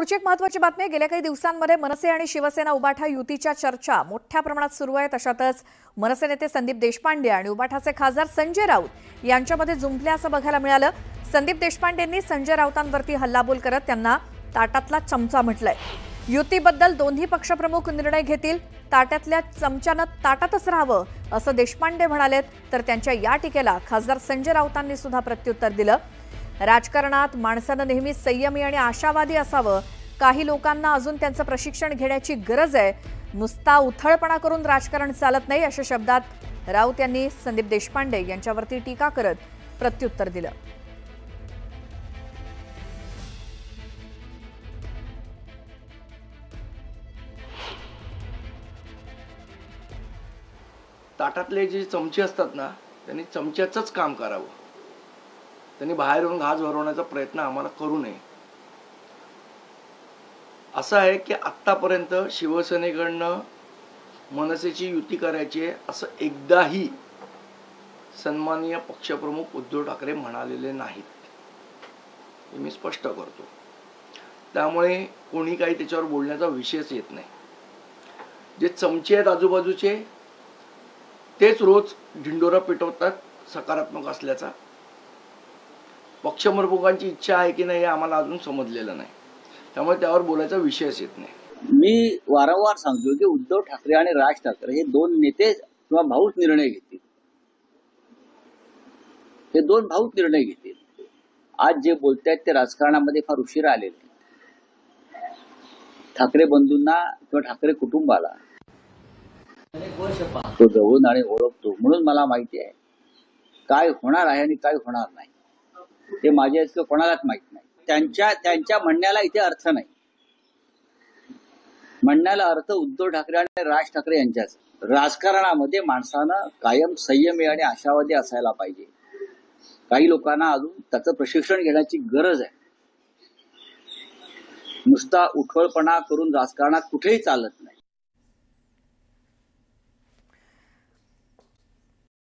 पुढची एक महत्त्वाची बातमी आहे। गेल्या काही दिवसांमध्ये मनसे आणि शिवसेना उबाठा युतीच्या चर्चा मोठ्या प्रमाणात सुरू आहेत। अशातच मनसे नेते संदीप देशपांडे आणि उबाठाचे खासदार संजय राऊत यांच्यामध्ये जुंपल्याचं बघायला मिळालं। संदीप देशपांडेंनी संजय राऊतांवरती हल्लाबोल करत त्यांना ताटातला चमचा म्हटलंय। युतीबद्दल दोन्ही पक्षप्रमुख निर्णय घेतील, ताटातल्या चमच्यानं ताटातच राहावं असं देशपांडे म्हणालेत। तर त्यांच्या या टीकेला खासदार संजय राऊतांनी सुद्धा प्रत्युत्तर दिलं। राजकारणात माणसानं नेहमी संयमी आणि आशावादी असावं। काही लोकांना अजून त्यांचं प्रशिक्षण घेण्याची गरज आहे। नुसता उथळपणा करून राजकारण चालत नाही, अशा शब्दात राऊत यांनी संदीप देशपांडे यांच्यावरती टीका करत प्रत्युत्तर दिलं। ताटातले जे चमचे असतात ना, त्यांनी चमच्याचंच काम करावं। त्यांनी बाहेरून घास भरवण्याचा प्रयत्न आम्हाला करू नये। असं आहे की आत्तापर्यंत शिवसेनेकडनं मनसेची युती करायची आहे असं एकदाही सन्माननीय पक्षप्रमुख उद्धव ठाकरे म्हणालेले नाहीत, हे मी स्पष्ट करतो। त्यामुळे कोणी काही त्याच्यावर बोलण्याचा विषयच येत नाही। जे चमचे आहेत आजूबाजूचे तेच रोज ढिंडोरा पिटवतात सकारात्मक असल्याचा। पक्षप्रमुखांची इच्छा आहे की नाही हे आम्हाला अजून समजलेलं नाही, त्यामुळे त्यावर बोलायचा विषयच येत नाही। मी वारंवार सांगतो की उद्धव ठाकरे आणि राज ठाकरे हे दोन नेते किंवा भाऊच निर्णय घेतील। हे दोन भाऊच निर्णय घेतील। आज जे बोलतायत ते राजकारणामध्ये फार उशिरा आलेले। ठाकरे बंधूंना किंवा ठाकरे कुटुंबाला तो जवळून आणि ओळखतो, म्हणून मला माहिती आहे काय होणार आहे आणि काय होणार नाही ते माझ्या इतकं कोणालाच माहित नाही। त्यांच्या म्हणण्याला इथे अर्थ नाही। म्हणण्याला अर्थ उद्धव ठाकरे आणि राज ठाकरे यांच्याच। राजकारणामध्ये माणसानं कायम संयमी आणि आशावादी असायला पाहिजे। काही लोकांना अजून त्याचं प्रशिक्षण घेण्याची गरज आहे। नुसता उठवळपणा करून राजकारणात कुठेही चालत नाही।